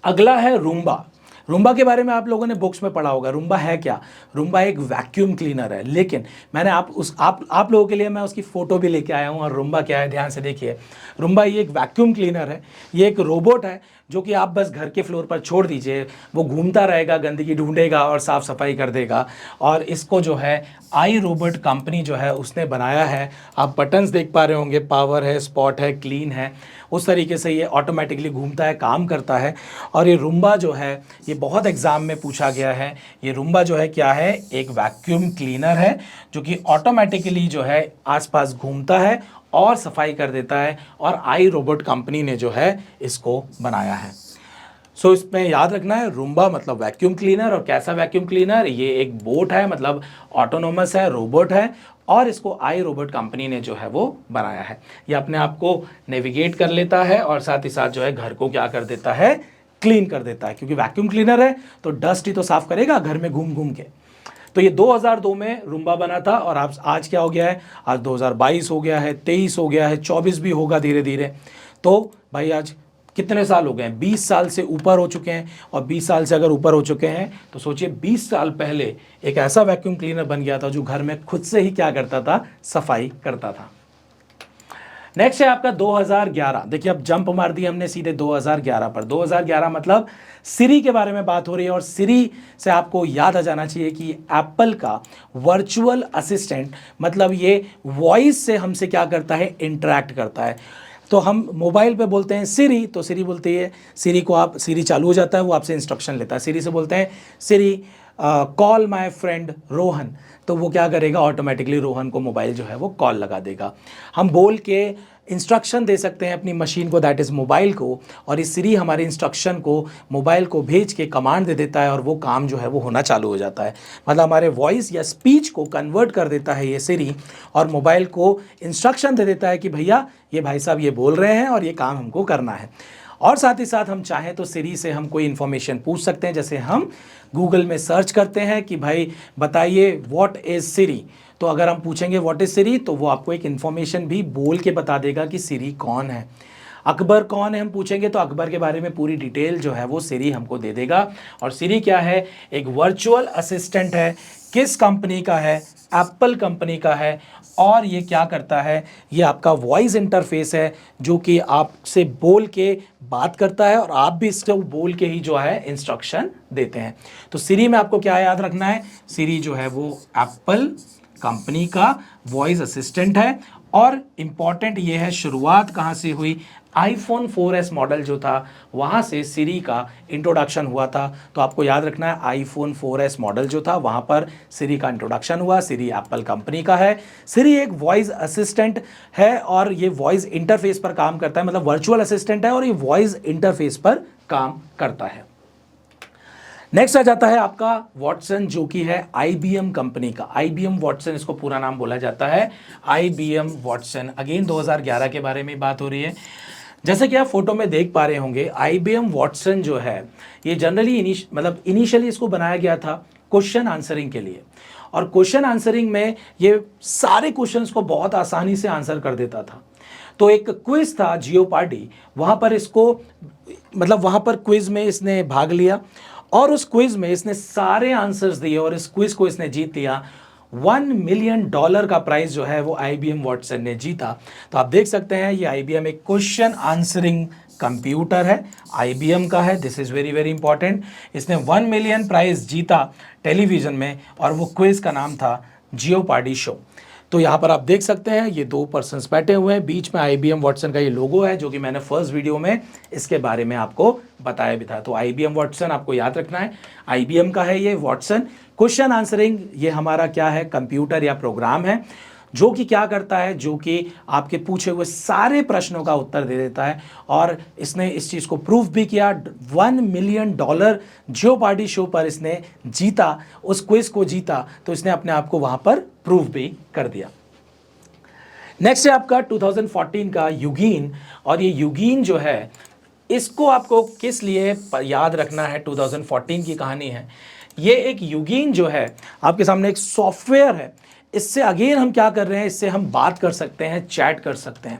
Speaker 1: अगला है रूम्बा। रूम्बा के बारे में आप लोगों ने बुक्स में पढ़ा होगा। रूम्बा है क्या, रूम्बा एक वैक्यूम क्लीनर है, लेकिन मैंने आप लोगों के लिए मैं उसकी फ़ोटो भी लेके आया हूँ। और रूम्बा क्या है, ध्यान से देखिए। रूम्बा ये एक वैक्यूम क्लीनर है, ये एक रोबोट है जो कि आप बस घर के फ्लोर पर छोड़ दीजिए, वो घूमता रहेगा, गंदगी ढूंढेगा और साफ़ सफाई कर देगा। और इसको जो है आई रोबोट कंपनी जो है उसने बनाया है। आप बटन्स देख पा रहे होंगे, पावर है, स्पॉट है, क्लीन है, उस तरीके से ये ऑटोमेटिकली घूमता है, काम करता है। और ये रूम्बा जो है ये बहुत एग्ज़ाम में पूछा गया है। ये रूम्बा जो है क्या है, एक वैक्यूम क्लीनर है जो कि ऑटोमेटिकली जो है आसपास घूमता है और सफाई कर देता है, और आई रोबोट कंपनी ने जो है इसको बनाया है। सो इसमें याद रखना है, रूम्बा मतलब वैक्यूम क्लीनर। और कैसा वैक्यूम क्लीनर, ये एक बोट है, मतलब ऑटोनोमस है, रोबोट है, और इसको आई रोबोट कंपनी ने जो है वो बनाया है। ये अपने आप को नेविगेट कर लेता है और साथ ही साथ जो है घर को क्या कर देता है, क्लीन कर देता है, क्योंकि वैक्यूम क्लीनर है तो डस्ट ही तो साफ करेगा घर में घूम घूम के। तो ये 2002 में रूम्बा बना था, और आज क्या हो गया है, आज 2022 हो गया है, 23 हो गया है, 24 भी होगा धीरे धीरे। तो भाई आज कितने साल हो गए हैं, 20 साल से ऊपर हो चुके हैं। और 20 साल से अगर ऊपर हो चुके हैं तो सोचिए 20 साल पहले एक ऐसा वैक्यूम क्लीनर बन गया था जो घर में खुद से ही क्या करता था, सफाई करता था। नेक्स्ट है आपका 2011। देखिए अब जंप मार दी हमने सीधे 2011 पर। 2011 मतलब सिरी के बारे में बात हो रही है, और सिरी से आपको याद आ जाना चाहिए कि एप्पल का वर्चुअल असिस्टेंट, मतलब ये वॉइस से हमसे क्या करता है, इंटरेक्ट करता है। तो हम मोबाइल पे बोलते हैं सिरी, तो सिरी बोलती है, सिरी को आप, सिरी चालू हो जाता है, वो आपसे इंस्ट्रक्शन लेता है। सिरी से बोलते हैं Siri call my friend Rohan, तो वो क्या करेगा, ऑटोमेटिकली रोहन को मोबाइल जो है वो कॉल लगा देगा। हम बोल के इंस्ट्रक्शन दे सकते हैं अपनी मशीन को, दैट इज़ मोबाइल को, और इस सिरी हमारे इंस्ट्रक्शन को मोबाइल को भेज के कमांड दे देता है और वो काम जो है वो होना चालू हो जाता है। मतलब हमारे वॉइस या स्पीच को कन्वर्ट कर देता है ये सिरी और मोबाइल को इंस्ट्रक्शन दे देता है कि भैया ये भाई साहब ये बोल रहे हैं और ये काम हमको करना है। और साथ ही साथ हम चाहें तो सिरी से हम कोई इन्फॉर्मेशन पूछ सकते हैं, जैसे हम गूगल में सर्च करते हैं कि भाई बताइए व्हाट इज़ सिरी, तो अगर हम पूछेंगे व्हाट इज़ सिरी तो वो आपको एक इन्फॉर्मेशन भी बोल के बता देगा कि सिरी कौन है। अकबर कौन है हम पूछेंगे तो अकबर के बारे में पूरी डिटेल जो है वो सिरी हमको दे देगा। और सिरी क्या है, एक वर्चुअल असिस्टेंट है। किस कंपनी का है, एप्पल कंपनी का है। और ये क्या करता है, ये आपका वॉइस इंटरफेस है जो कि आपसे बोल के बात करता है और आप भी इसको बोल के ही जो है इंस्ट्रक्शन देते हैं। तो सिरी में आपको क्या याद रखना है, सिरी जो है वो एप्पल कंपनी का वॉइस असिस्टेंट है। और इम्पॉर्टेंट ये है, शुरुआत कहाँ से हुई, आईफोन 4S मॉडल जो था वहाँ से सिरी का इंट्रोडक्शन हुआ था। तो आपको याद रखना है आईफोन 4S मॉडल जो था वहाँ पर सिरी का इंट्रोडक्शन हुआ। सिरी एप्पल कंपनी का है। सिरी एक वॉइस असिस्टेंट है और ये वॉइस इंटरफेस पर काम करता है, मतलब वर्चुअल असिस्टेंट है और ये वॉइस इंटरफेस पर काम करता है। नेक्स्ट आ जाता है आपका वॉटसन, जो कि है IBM कंपनी का। IBM वॉटसन इसको पूरा नाम बोला जाता है, IBM वॉटसन। अगेन 2011 के बारे में बात हो रही है। जैसे कि आप फोटो में देख पा रहे होंगे, IBM वॉटसन जो है ये जनरली इनिशियली इसको बनाया गया था क्वेश्चन आंसरिंग के लिए। और क्वेश्चन आंसरिंग में ये सारे क्वेश्चंस को बहुत आसानी से आंसर कर देता था। तो एक क्विज था जियोपार्डी, वहाँ पर इसको वहाँ पर क्विज में इसने भाग लिया और उस क्विज में इसने सारे आंसर्स दिए और इस क्विज को इसने जीत लिया। $1 मिलियन का प्राइस जो है वो IBM वॉटसन ने जीता। तो आप देख सकते हैं ये IBM एक क्वेश्चन आंसरिंग कंप्यूटर है, IBM का है। This is very very important. इसने 1 मिलियन प्राइज जीता टेलीविज़न में और वो क्विज का नाम था जियोपार्डी शो। तो यहाँ पर आप देख सकते हैं ये दो पर्सन्स बैठे हुए हैं, बीच में IBM वॉटसन का ये लोगो है जो कि मैंने फर्स्ट वीडियो में इसके बारे में आपको बताया भी था। तो IBM वॉटसन आपको याद रखना है, IBM का है ये वॉटसन। क्वेश्चन आंसरिंग ये हमारा क्या है, कंप्यूटर या प्रोग्राम है जो कि क्या करता है, जो कि आपके पूछे हुए सारे प्रश्नों का उत्तर दे देता है। और इसने इस चीज़ को प्रूफ भी किया। $1 मिलियन जियोपार्डी शो पर इसने जीता, उस क्विज को जीता, तो इसने अपने आप को वहाँ पर प्रूफ भी कर दिया। नेक्स्ट है आपका 2014 का यूगीन। और ये यूगीन जो है इसको आपको किस लिए याद रखना है, 2014 की कहानी है। ये एक यूगीन जो है आपके सामने एक सॉफ्टवेयर है। इससे अगेन हम क्या कर रहे हैं, इससे हम बात कर सकते हैं, चैट कर सकते हैं।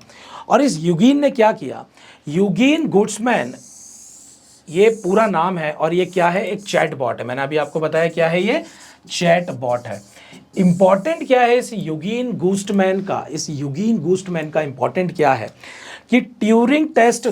Speaker 1: और इस यूगीन ने क्या किया, यूगीन गुड्समैन ये पूरा नाम है और ये क्या है, एक चैट बॉट है। मैंने अभी आपको बताया क्या है, ये चैट बॉट है। इंपॉर्टेंट क्या है इस यूगीन गुड्समैन का, इस यूगीन गुड्समैन का इंपॉर्टेंट क्या है कि ट्यूरिंग टेस्ट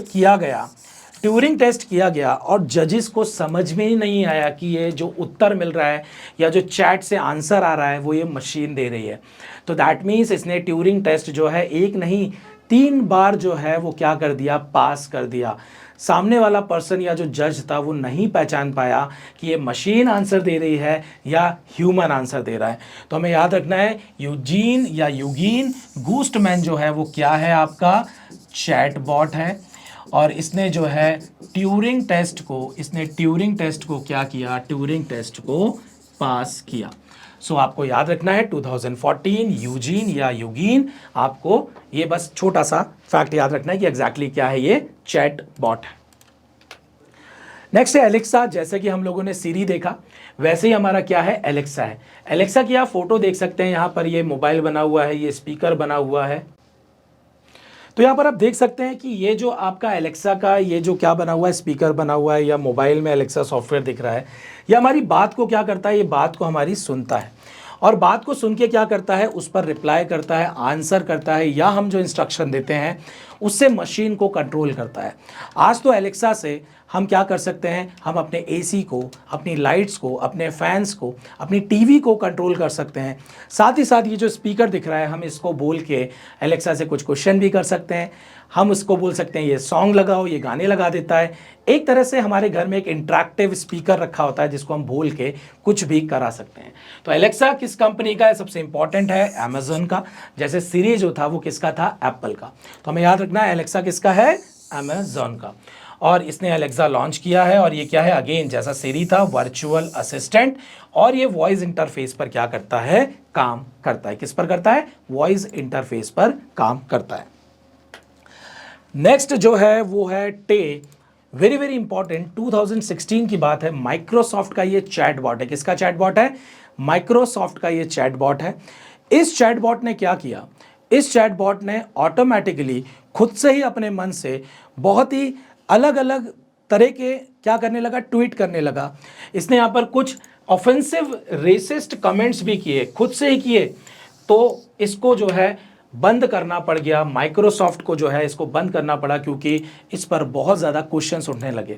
Speaker 1: किया गया और जजेस को समझ में ही नहीं आया कि ये जो उत्तर मिल रहा है या जो चैट से आंसर आ रहा है वो ये मशीन दे रही है। तो दैट मीन्स इसने ट्यूरिंग टेस्ट जो है एक नहीं 3 बार जो है वो क्या कर दिया, पास कर दिया। सामने वाला पर्सन या जो जज था वो नहीं पहचान पाया कि ये मशीन आंसर दे रही है या ह्यूमन आंसर दे रहा है। तो हमें याद रखना है यूगीन गुड्समैन जो है वो क्या है, आपका चैट बॉट है। और इसने जो है ट्यूरिंग टेस्ट को क्या किया, ट्यूरिंग टेस्ट को पास किया। सो आपको याद रखना है 2014 यूगीन। आपको ये बस छोटा सा फैक्ट याद रखना है कि एग्जैक्टली क्या है, ये चैट बॉट है। नेक्स्ट है एलेक्सा। जैसे कि हम लोगों ने सिरी देखा वैसे ही हमारा क्या है, एलेक्सा है। एलेक्सा की आप फोटो देख सकते हैं, यहाँ पर ये मोबाइल बना हुआ है, ये स्पीकर बना हुआ है। तो यहाँ पर आप देख सकते हैं कि ये जो आपका एलेक्सा का ये जो क्या बना हुआ है, स्पीकर बना हुआ है या मोबाइल में एलेक्सा सॉफ्टवेयर दिख रहा है, ये हमारी बात को क्या करता है, ये बात को हमारी सुनता है और बात को सुन के क्या करता है, उस पर रिप्लाई करता है, आंसर करता है या हम जो इंस्ट्रक्शन देते हैं उससे मशीन को कंट्रोल करता है। आज तो एलेक्सा से हम क्या कर सकते हैं, हम अपने एसी को, अपनी लाइट्स को, अपने फैंस को, अपनी टीवी को कंट्रोल कर सकते हैं। साथ ही साथ ये जो स्पीकर दिख रहा है, हम इसको बोल के एलेक्सा से कुछ क्वेश्चन भी कर सकते हैं। हम उसको बोल सकते हैं ये सॉन्ग लगाओ, ये गाने लगा देता है। एक तरह से हमारे घर में एक इंटरैक्टिव स्पीकर रखा होता है जिसको हम बोल के कुछ भी करा सकते हैं। तो एलेक्सा किस कंपनी का है? सबसे इंपॉर्टेंट है अमेजन का। जैसे सीरी जो था वो किसका था? एप्पल का। तो हमें याद रखना है एलेक्सा किसका है? अमेजन का। और इसने एलेक्सा लॉन्च किया है और ये क्या है? अगेन जैसा सीरी था, वर्चुअल असिस्टेंट, और ये वॉइस इंटरफेस पर क्या करता है? काम करता है। किस पर करता है? वॉइस इंटरफेस पर काम करता है। नेक्स्ट जो है वो है टे। वेरी वेरी इंपॉर्टेंट, 2016 की बात है। माइक्रोसॉफ्ट का ये चैटबॉट है। किसका चैटबॉट है? माइक्रोसॉफ्ट का ये चैटबॉट है। इस चैटबॉट ने क्या किया? इस चैटबॉट ने ऑटोमेटिकली खुद से ही अपने मन से बहुत ही अलग अलग तरह के क्या करने लगा? ट्वीट करने लगा। इसने यहाँ पर कुछ ऑफेंसिव रेसिस्ट कमेंट्स भी किए, खुद से ही किए। तो इसको जो है बंद करना पड़ गया, माइक्रोसॉफ्ट को जो है इसको बंद करना पड़ा, क्योंकि इस पर बहुत ज़्यादा क्वेश्चंस उठने लगे।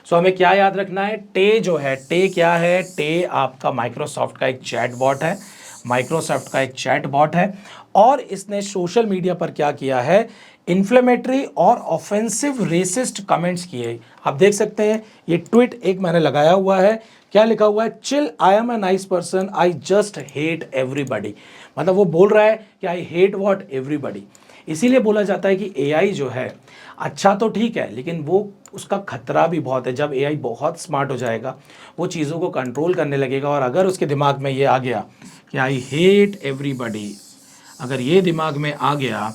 Speaker 1: सो हमें क्या याद रखना है? टे जो है, टे क्या है? टे आपका माइक्रोसॉफ्ट का एक चैटबॉट है। माइक्रोसॉफ्ट का एक चैटबॉट है और इसने सोशल मीडिया पर क्या किया है? इन्फ्लेमेटरी और ऑफेंसिव रेसिस्ट कमेंट्स किए। आप देख सकते हैं ये ट्वीट एक मैंने लगाया हुआ है। क्या लिखा हुआ है? Chill, I am a nice person, I just hate everybody. मतलब वो बोल रहा है कि आई हेट व्हाट? एवरीबॉडी। इसीलिए बोला जाता है कि एआई जो है अच्छा तो ठीक है, लेकिन वो उसका खतरा भी बहुत है। जब एआई बहुत स्मार्ट हो जाएगा, वो चीज़ों को कंट्रोल करने लगेगा, और अगर उसके दिमाग में ये आ गया कि आई हेट एवरीबॉडी, अगर ये दिमाग में आ गया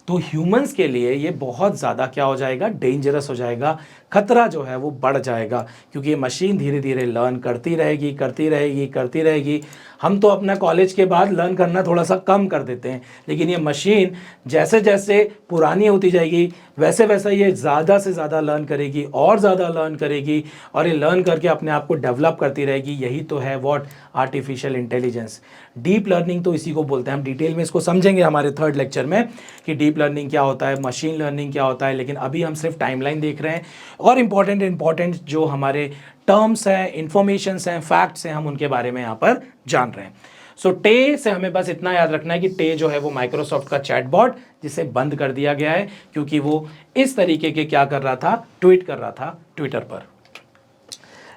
Speaker 1: तो ह्यूमंस के लिए ये बहुत ज़्यादा क्या हो जाएगा? डेंजरस हो जाएगा। खतरा जो है वो बढ़ जाएगा, क्योंकि ये मशीन धीरे धीरे लर्न करती रहेगी, करती रहेगी, करती रहेगी। हम तो अपना कॉलेज के बाद लर्न करना थोड़ा सा कम कर देते हैं, लेकिन ये मशीन जैसे जैसे पुरानी होती जाएगी वैसे वैसे ये ज़्यादा से ज़्यादा लर्न करेगी और ज़्यादा लर्न करेगी, और ये लर्न करके अपने आप को डेवलप करती रहेगी। यही तो है what? Artificial intelligence. Deep learning तो इसी को बोलते हैं। हम डिटेल में इसको समझेंगे हमारे थर्ड लेक्चर में कि डीप लर्निंग क्या होता है, मशीन लर्निंग क्या होता है, लेकिन अभी हम सिर्फ टाइमलाइन देख रहे हैं और इंपॉर्टेंट जो हमारे टर्म्स हैं, इंफॉर्मेशंस हैं, फैक्ट्स हैं, हम उनके बारे में यहाँ पर जान रहे हैं। सो टे से हमें बस इतना याद रखना है कि टे जो है वो माइक्रोसॉफ्ट का चैटबॉट, जिसे बंद कर दिया गया है क्योंकि वो इस तरीके के क्या कर रहा था? ट्वीट कर रहा था ट्विटर पर।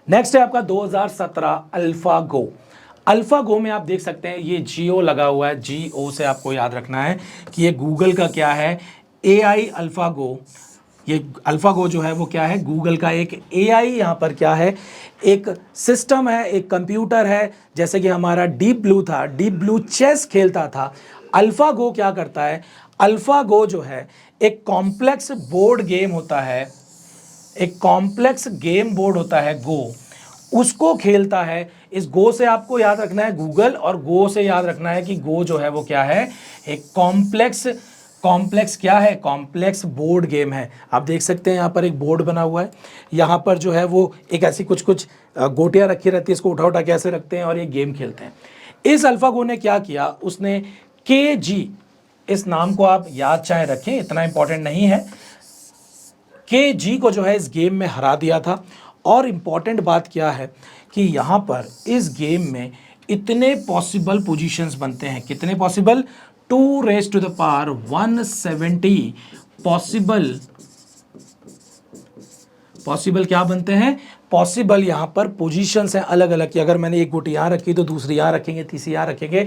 Speaker 1: नेक्स्ट है आपका 2017 अल्फागो। अल्फागो में आप देख सकते हैं ये जियो लगा हुआ है। जियो से आपको याद रखना है कि ये गूगल का क्या है? AI AlphaGo. ये अल्फागो जो है वो क्या है? गूगल का एक एआई यहाँ पर क्या है? एक सिस्टम है, एक कंप्यूटर है। जैसे कि हमारा डीप ब्लू था, डीप ब्लू चेस खेलता था। अल्फागो क्या करता है? अल्फागो जो है एक कॉम्प्लेक्स बोर्ड गेम होता है, एक कॉम्प्लेक्स गेम बोर्ड होता है गो, उसको खेलता है। इस गो से आपको याद रखना है गूगल, और गो से याद रखना है कि गो जो है वो क्या है? एक कॉम्प्लेक्स क्या है? कॉम्प्लेक्स बोर्ड गेम है। आप देख सकते हैं यहाँ पर एक बोर्ड बना हुआ है, यहाँ पर जो है वो एक ऐसी कुछ गोटियाँ रखी रहती है, इसको उठा उठा के ऐसे रखते हैं और ये गेम खेलते हैं। इस अल्फागो ने क्या किया? उसने KG, इस नाम को आप याद चाहे रखें, इतना इंपॉर्टेंट नहीं है, KG को जो है इस गेम में हरा दिया था। और इम्पॉर्टेंट बात क्या है कि यहाँ पर इस गेम में इतने पॉसिबल पोजीशंस बनते हैं। कितने possible? 2 raised to the power 170 possible क्या बनते हैं? पॉसिबल यहाँ पर पोजीशंस हैं अलग अलग की। अगर मैंने एक गोटी यहाँ रखी तो दूसरी यहाँ रखेंगे, तीसरी यहाँ रखेंगे,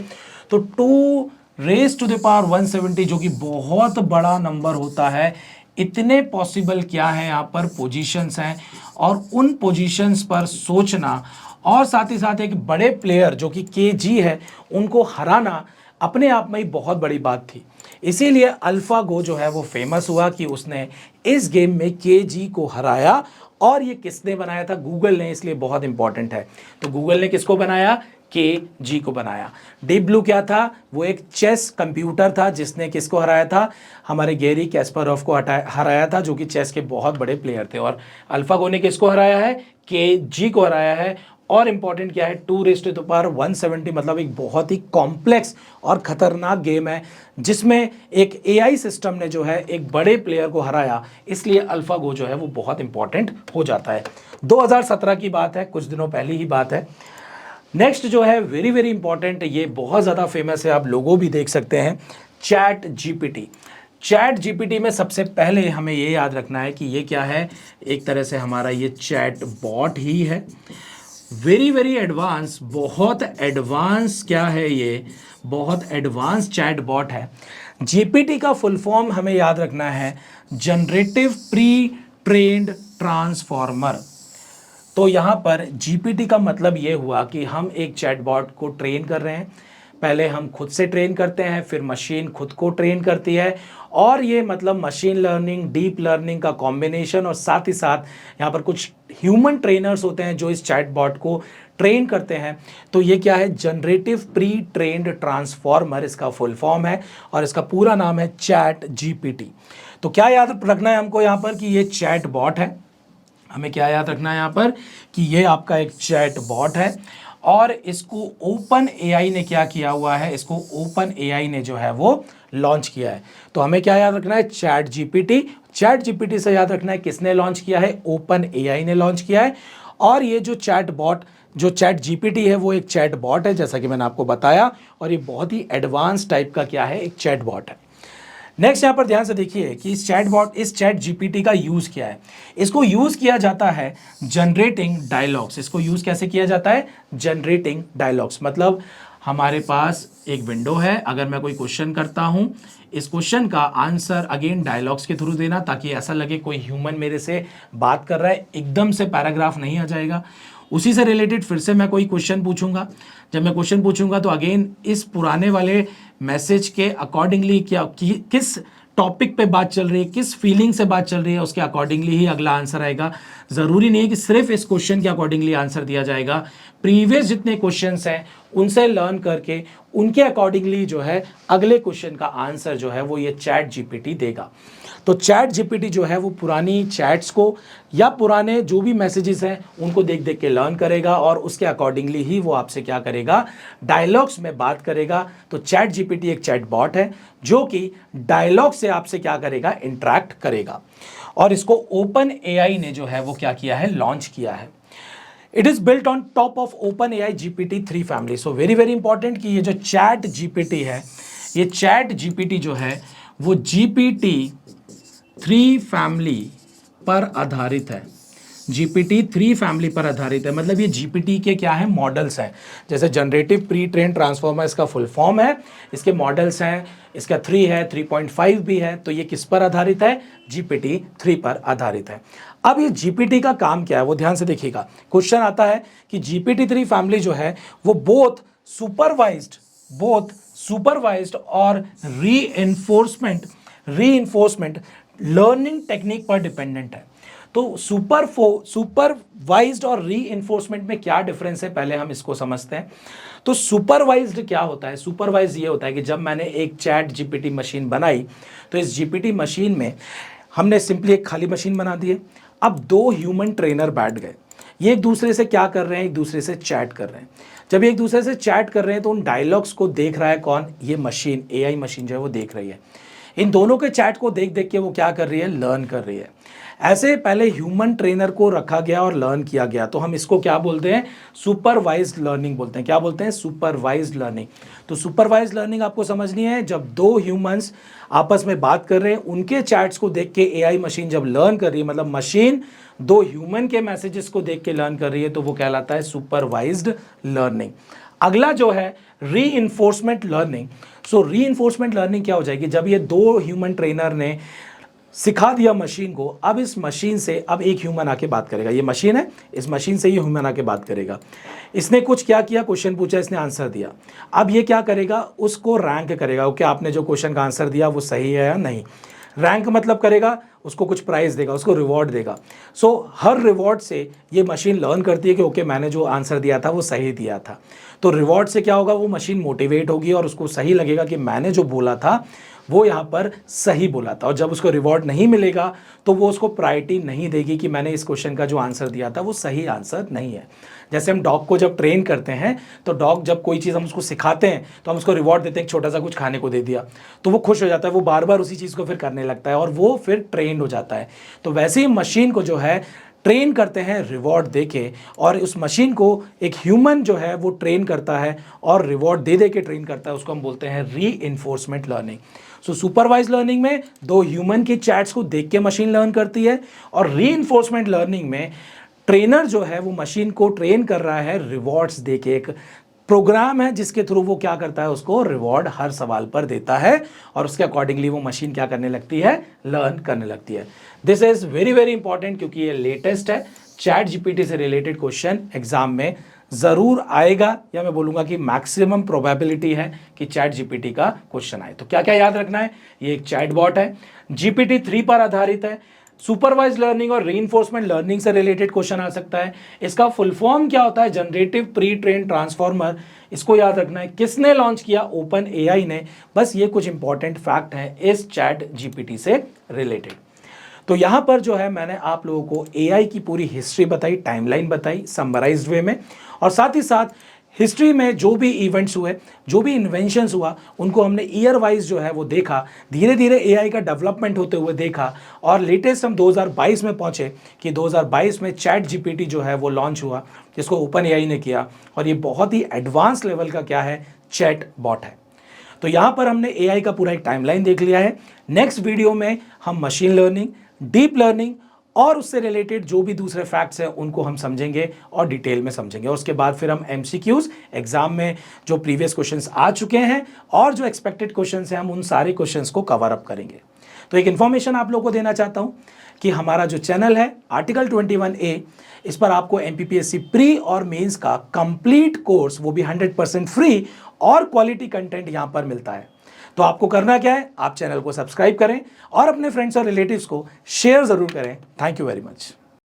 Speaker 1: तो 2 raised to the power 170 जो कि बहुत बड़ा नंबर होता है। इतने पॉसिबल क्या है यहाँ पर? पोजीशंस हैं, और उन पोजीशंस पर सोचना और साथ ही साथ एक बड़े प्लेयर जो कि KG है उनको हराना अपने आप में ही बहुत बड़ी बात थी। इसीलिए अल्फागो जो है वो फेमस हुआ कि उसने इस गेम में KG को हराया। और ये किसने बनाया था? गूगल ने, इसलिए बहुत इंपॉर्टेंट है। तो गूगल ने किसको बनाया? KG को बनाया। डीप ब्लू क्या था? वो एक चेस कंप्यूटर था जिसने किसको हराया था? हमारे गैरी कैस्परोव को हराया था, जो कि चेस के बहुत बड़े प्लेयर थे। और अल्फागो ने किसको हराया है? KG को हराया है। और इम्पॉर्टेंट क्या है, 2⁻170, मतलब एक बहुत ही कॉम्प्लेक्स और खतरनाक गेम है जिसमें एक एआई सिस्टम ने जो है एक बड़े प्लेयर को हराया, इसलिए अल्फागो जो है वो बहुत इंपॉर्टेंट हो जाता है। 2017 की बात है, कुछ दिनों पहले ही बात है। नेक्स्ट जो है वेरी वेरी इंपॉर्टेंट, ये बहुत ज़्यादा फेमस है, आप लोगों भी देख सकते हैं, चैट जीपीटी। चैट जीपीटी में सबसे पहले हमें ये याद रखना है कि ये क्या है, एक तरह से हमारा ये चैट बॉट ही है। वेरी वेरी एडवांस, बहुत एडवांस क्या है ये, बहुत एडवांस चैट बॉट है। जीपीटी का फुल फॉर्म हमें याद रखना है, जनरेटिव प्री ट्रेन्ड ट्रांसफॉर्मर। तो यहाँ पर जीपीटी का मतलब ये हुआ कि हम एक चैटबॉट को ट्रेन कर रहे हैं, पहले हम खुद से ट्रेन करते हैं, फिर मशीन खुद को ट्रेन करती है, और ये मतलब मशीन लर्निंग डीप लर्निंग का कॉम्बिनेशन, और साथ ही साथ यहाँ पर कुछ ह्यूमन ट्रेनर्स होते हैं जो इस चैटबॉट को ट्रेन करते हैं। तो ये क्या है, जनरेटिव प्री ट्रेन्ड ट्रांसफॉर्मर इसका फुल फॉर्म है, और इसका पूरा नाम है चैट जीपीटी। तो क्या याद रखना है हमको यहाँ पर कि ये चैट बॉट है, हमें क्या याद रखना है यहाँ पर कि ये आपका एक चैट बॉट है, और इसको ओपन एआई ने क्या किया हुआ है, इसको ओपन एआई ने जो है वो लॉन्च किया है। तो हमें क्या याद रखना है, चैट जीपीटी। चैट जीपीटी से याद रखना है किसने लॉन्च किया है, ओपन एआई ने लॉन्च किया है। और ये जो चैट बॉट, जो चैट जीपीटी है, वो एक चैट बॉट है जैसा कि मैंने आपको बताया, और ये बहुत ही एडवांस टाइप का क्या है, एक चैट बॉट है। नेक्स्ट यहाँ पर ध्यान से देखिए कि इस चैट जीपीटी का यूज़ क्या है। इसको यूज़ किया जाता है जनरेटिंग डायलॉग्स। इसको यूज़ कैसे किया जाता है, जनरेटिंग डायलॉग्स। मतलब हमारे पास एक विंडो है, अगर मैं कोई क्वेश्चन करता हूँ, इस क्वेश्चन का आंसर अगेन डायलॉग्स के थ्रू देना, ताकि ऐसा लगे कोई ह्यूमन मेरे से बात कर रहा है, एकदम से पैराग्राफ नहीं आ जाएगा। उसी से रिलेटेड फिर से मैं कोई क्वेश्चन पूछूंगा, जब मैं क्वेश्चन पूछूंगा तो अगेन इस पुराने वाले मैसेज के अकॉर्डिंगली किस टॉपिक पे बात चल रही है, किस फीलिंग से बात चल रही है, उसके अकॉर्डिंगली ही अगला आंसर आएगा। ज़रूरी नहीं है कि सिर्फ इस क्वेश्चन के अकॉर्डिंगली आंसर दिया जाएगा, प्रीवियस जितने क्वेश्चंस हैं उनसे लर्न करके उनके अकॉर्डिंगली जो है अगले क्वेश्चन का आंसर जो है वो ये चैट जीपीटी देगा। तो चैट जीपीटी जो है वो पुरानी चैट्स को या पुराने जो भी मैसेजेस हैं उनको देख देख के लर्न करेगा, और उसके अकॉर्डिंगली ही वो आपसे क्या करेगा, डायलॉग्स में बात करेगा। तो चैट जीपीटी एक चैट बॉट है जो कि डायलॉग से आपसे क्या करेगा, इंटरेक्ट करेगा, और इसको ओपन एआई ने जो है वो क्या किया है, लॉन्च किया है। It is built on top of open AI GPT-3 family. So very very important कि ये जो चैट जीपीटी है, ये चैट जीपीटी जो है वो GPT-3 फैमिली पर आधारित है। GPT-3 फैमिली पर आधारित है, मतलब ये GPT के क्या है, मॉडल्स हैं। जैसे जनरेटिव प्री ट्रेन ट्रांसफॉर्मर इसका फुल फॉर्म है, इसके मॉडल्स हैं, इसका 3 है, 3.5 भी है। तो ये किस पर आधारित है, GPT-3 पर आधारित है। अब ये GPT का काम क्या है वो ध्यान से देखिएगा। क्वेश्चन आता है कि GPT-3 फैमिली जो है वो बोथ सुपरवाइज्ड और रीइंफोर्समेंट लर्निंग टेक्निक पर डिपेंडेंट है। तो सुपरवाइज्ड और रीइंफोर्समेंट में क्या डिफरेंस है, पहले हम इसको समझते हैं। तो सुपरवाइज्ड क्या होता है, सुपरवाइज्ड ये होता है कि जब मैंने एक चैट जीपीटी मशीन बनाई, तो इस जीपीटी मशीन में हमने सिंपली एक खाली मशीन बना दी है। अब 2 ह्यूमन ट्रेनर बैठ गए, ये एक दूसरे से क्या कर रहे हैं, एक दूसरे से चैट कर रहे हैं। जब एक दूसरे से चैट कर रहे हैं तो उन डायलॉग्स को देख रहा है कौन, ये मशीन, एआई मशीन जो है वो देख रही है। इन दोनों के चैट को देख देख के वो क्या कर रही है, लर्न कर रही है। ऐसे पहले ह्यूमन ट्रेनर को रखा गया और लर्न किया गया, तो हम इसको क्या बोलते हैं, सुपरवाइज्ड लर्निंग बोलते हैं। क्या बोलते हैं, सुपरवाइज्ड लर्निंग। तो सुपरवाइज्ड लर्निंग आपको समझनी है, जब 2 ह्यूमंस आपस में बात कर रहे हैं, उनके चैट्स को देख के एआई मशीन जब लर्न कर रही है, मतलब मशीन 2 ह्यूमन के मैसेजेस को देख के लर्न कर रही है, तो वो कहलाता है सुपरवाइज्ड लर्निंग। अगला जो है रीइंफोर्समेंट लर्निंग। सो रीइंफोर्समेंट लर्निंग क्या हो जाएगी, जब ये 2 ह्यूमन ट्रेनर ने सिखा दिया मशीन को, अब इस मशीन से अब एक ह्यूमन आके बात करेगा। ये मशीन है, इस मशीन से ये ह्यूमन आके बात करेगा। इसने कुछ क्या किया, क्वेश्चन पूछा, इसने आंसर दिया। अब ये क्या करेगा, उसको रैंक करेगा कि आपने जो क्वेश्चन का आंसर दिया वो सही है या नहीं। रैंक मतलब करेगा, उसको कुछ प्राइस देगा, उसको रिवॉर्ड देगा। सो हर रिवॉर्ड से ये मशीन लर्न करती है कि ओके मैंने जो आंसर दिया था वो सही दिया था। तो रिवॉर्ड से क्या होगा, वो मशीन मोटिवेट होगी और उसको सही लगेगा कि मैंने जो बोला था वो यहाँ पर सही बोला था। और जब उसको रिवॉर्ड नहीं मिलेगा तो वो उसको प्रायोरिटी नहीं देगी कि मैंने इस क्वेश्चन का जो आंसर दिया था वो सही आंसर नहीं है। जैसे हम डॉग को जब ट्रेन करते हैं तो डॉग जब कोई चीज़ हम उसको सिखाते हैं तो हम उसको रिवॉर्ड देते हैं, छोटा सा कुछ खाने को दे दिया तो वो खुश हो जाता है, वो बार बार उसी चीज़ को फिर करने लगता है और वो फिर ट्रेंड हो जाता है। तो वैसे ही मशीन को जो है ट्रेन करते हैं रिवॉर्ड देके, और उस मशीन को एक ह्यूमन जो है वो ट्रेन करता है और रिवॉर्ड दे दे के ट्रेन करता है, उसको हम बोलते हैं रीइंफोर्समेंट लर्निंग। सो सुपरवाइज लर्निंग में दो ह्यूमन के चैट्स को देख के मशीन लर्न करती है, और रीइंफोर्समेंट लर्निंग में ट्रेनर जो है वो मशीन को ट्रेन कर रहा है रिवॉर्ड्स देके। एक प्रोग्राम है जिसके थ्रू वो क्या करता है, उसको रिवॉर्ड हर सवाल पर देता है और उसके अकॉर्डिंगली वो मशीन क्या करने लगती है, लर्न करने लगती है। This is very very important क्योंकि ये लेटेस्ट है। चैट जीपीटी से रिलेटेड क्वेश्चन एग्जाम में जरूर आएगा, या मैं बोलूंगा कि मैक्सिमम प्रोबेबिलिटी है कि चैट जीपीटी का क्वेश्चन आए। तो क्या क्या याद रखना है, ये एक चैट बॉट है, जीपीटी 3 पर आधारित है, सुपरवाइज लर्निंग और रीइंफोर्समेंट लर्निंग से रिलेटेड क्वेश्चन आ सकता है। इसका फुल फॉर्म क्या होता है, जनरेटिव प्री ट्रेन ट्रांसफॉर्मर, इसको याद रखना है। किसने लॉन्च किया, ओपन एआई ने। बस ये कुछ इंपॉर्टेंट फैक्ट है इस चैट जीपीटी से रिलेटेड। तो यहां पर जो है मैंने आप लोगों को एआई की पूरी हिस्ट्री बताई, टाइमलाइन बताई समराइज्ड वे में, और साथ ही साथ हिस्ट्री में जो भी इवेंट्स हुए, जो भी इन्वेंशंस हुआ, उनको हमने ईयर वाइज जो है वो देखा, धीरे धीरे एआई का डेवलपमेंट होते हुए देखा, और लेटेस्ट हम 2022 में पहुंचे कि 2022 में चैट जीपीटी जो है वो लॉन्च हुआ, जिसको ओपन एआई ने किया, और ये बहुत ही एडवांस लेवल का क्या है, चैट बॉट है। तो यहाँ पर हमने एआई का पूरा एक टाइमलाइन देख लिया है। नेक्स्ट वीडियो में हम मशीन लर्निंग, डीप लर्निंग और उससे रिलेटेड जो भी दूसरे फैक्ट्स हैं उनको हम समझेंगे और डिटेल में समझेंगे। और उसके बाद फिर हम एमसीक्यूज, एग्जाम में जो प्रीवियस क्वेश्चंस आ चुके हैं और जो एक्सपेक्टेड क्वेश्चंस हैं, हम उन सारे क्वेश्चंस को कवर अप करेंगे। तो एक इन्फॉर्मेशन आप लोगों को देना चाहता हूं कि हमारा जो चैनल है आर्टिकल 21A, इस पर आपको एमपीपीएससी प्री और मेंस का कंप्लीट कोर्स, वो भी 100% फ्री और क्वालिटी कंटेंट यहां पर मिलता है। तो आपको करना क्या है, आप चैनल को सब्सक्राइब करें और अपने फ्रेंड्स और रिलेटिव्स को शेयर जरूर करें। Thank you very much.